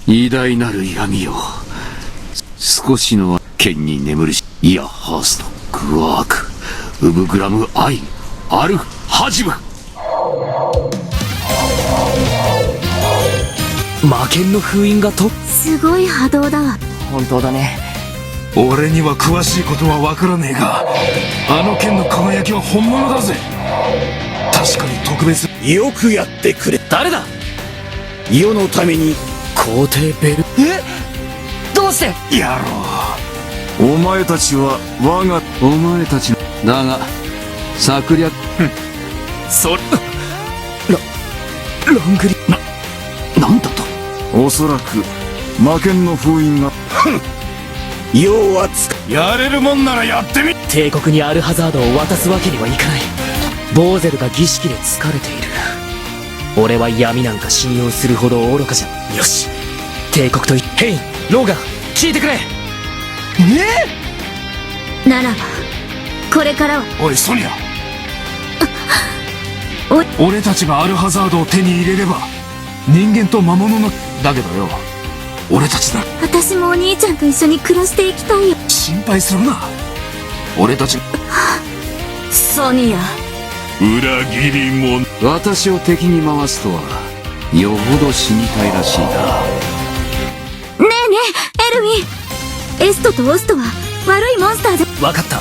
偉大なる闇よ、少しの剣に眠るし、イヤハースト、グワーク、ウブグラムアイ、アルハジム。魔剣の封印がすごい波動だわ。本当だね。俺には詳しいことは分からねえが、あの剣の輝きは本物だぜ。確かに特別。よくやってくれ。誰だ。世のために。皇帝ベル。どうして。やろう。お前たちは我が。お前たちのだが策略。それロングリ。なんだと。おそらく魔剣の封印が。要はやれるもんならやってみ。帝国にアルハザードを渡すわけにはいかない。ボーゼルが儀式で疲れている。俺は闇なんか信用するほど愚かじゃ。よし、帝国とヘイン、ローガン、聞いてくれ。ならばこれからは。おいソニア、俺たちがアルハザードを手に入れれば人間と魔物の。だけどよ、俺たちだ。私もお兄ちゃんと一緒に暮らしていきたいよ。心配するな。俺たち。ソニア、裏切り者。私を敵に回すとはよほど死にたいらしいな。ねえねえエルミン、エストとオストは悪いモンスターじゃ。分かった。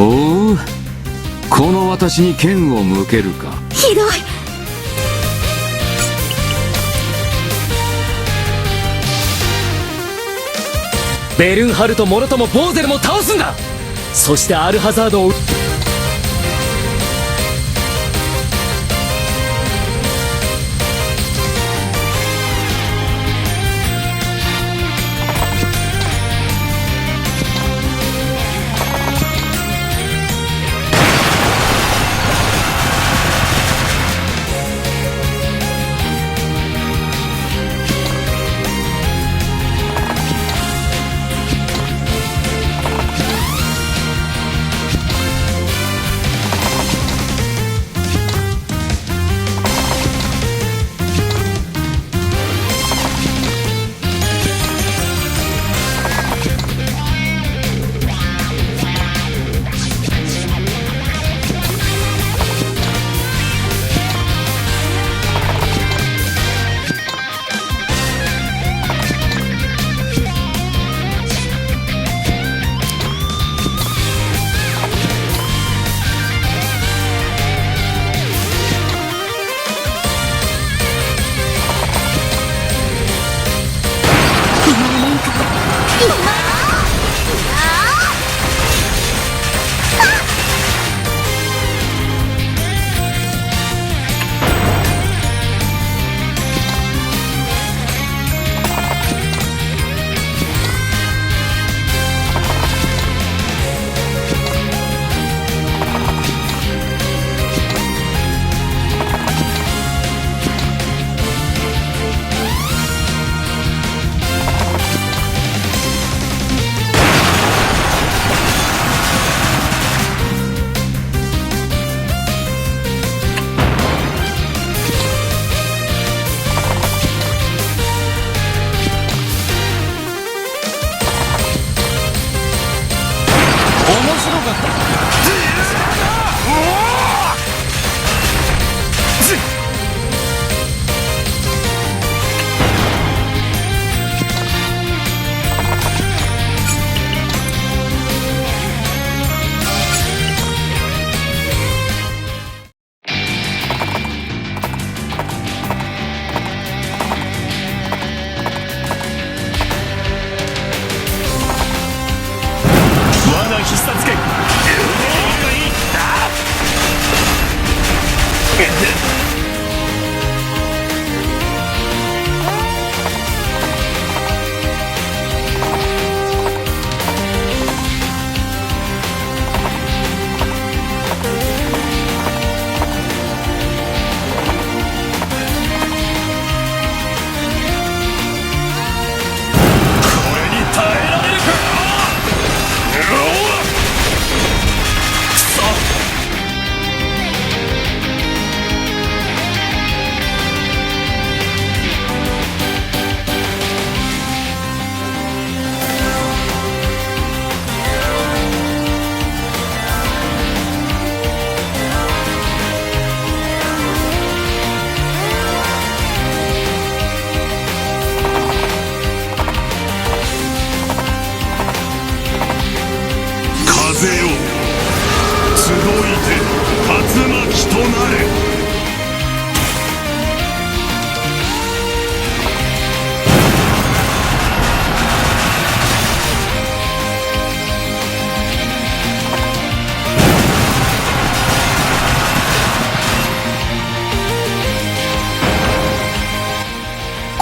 おお、この私に剣を向けるか。ひどい。ベルンハルト、モロともボーゼルも倒すんだ。そしてアルハザードを。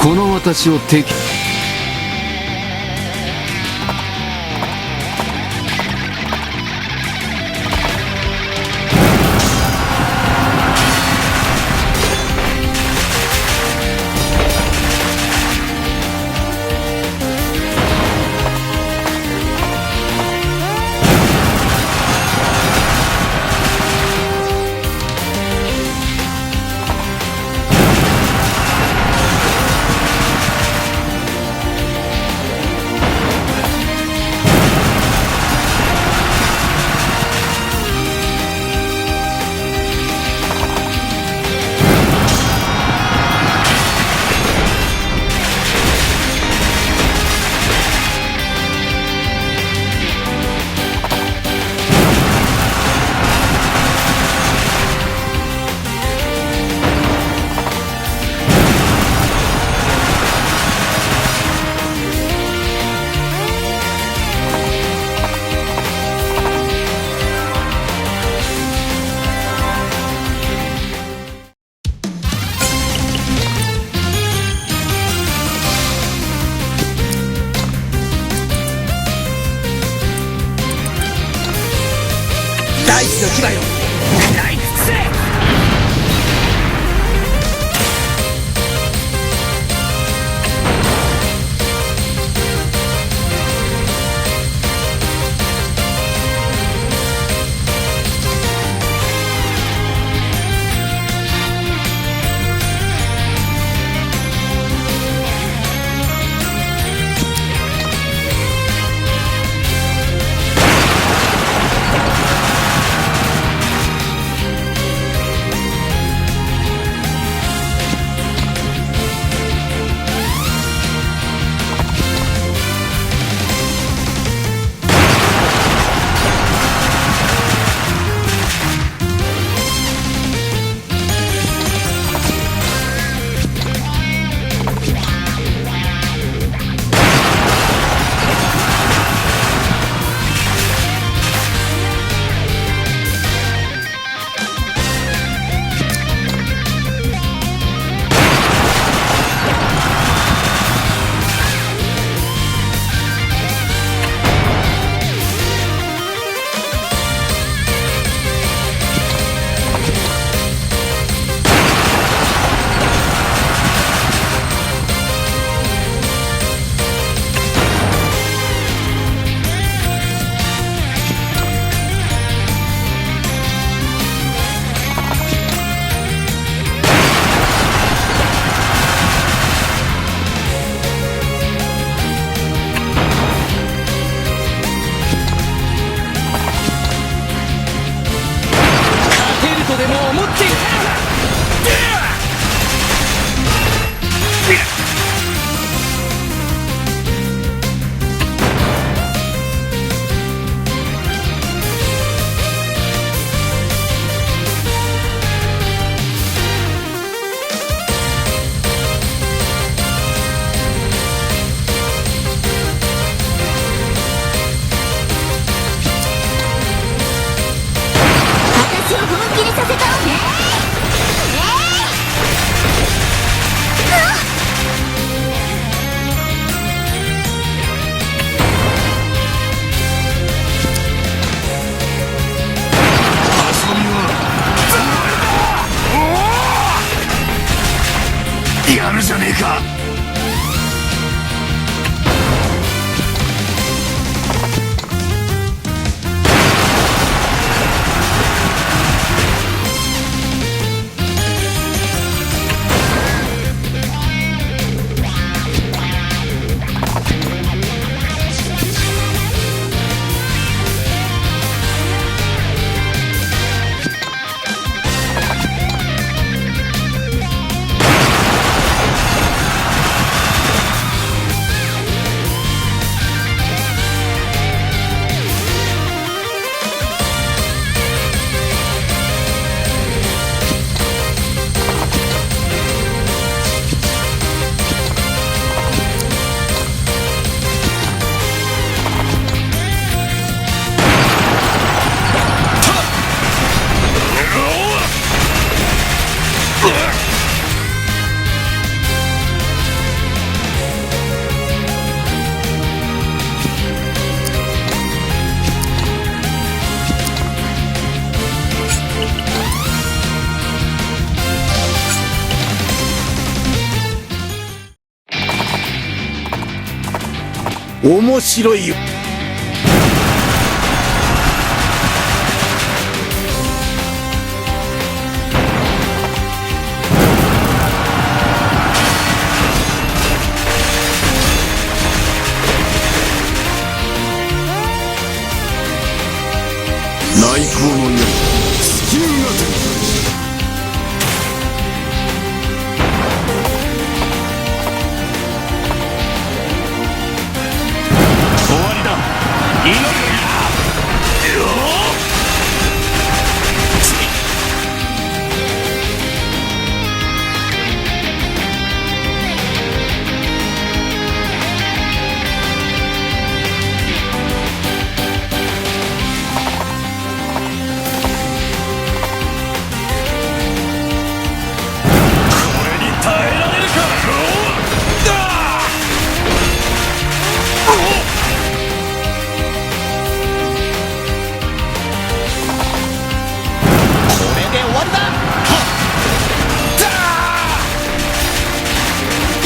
この私を敵大地の牙よ食らい尽くせ。やるじゃねえか。面白いよ。内向の刃スキルが終わりだ。祈るよ。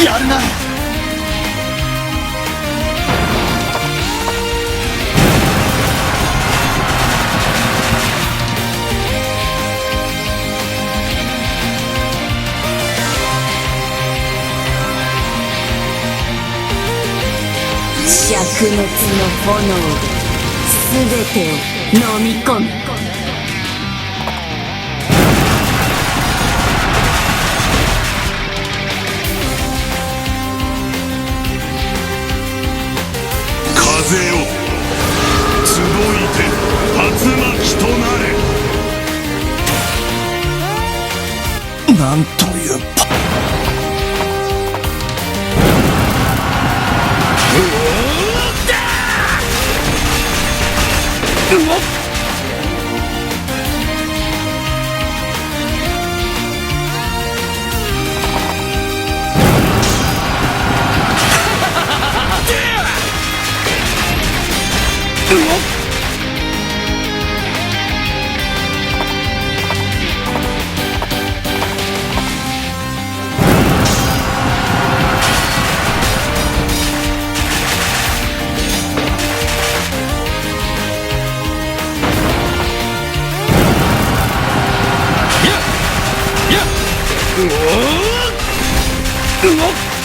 やるな。灼熱の炎で全てを飲み込む。風よ、集いて竜巻となれ。なんといううおっ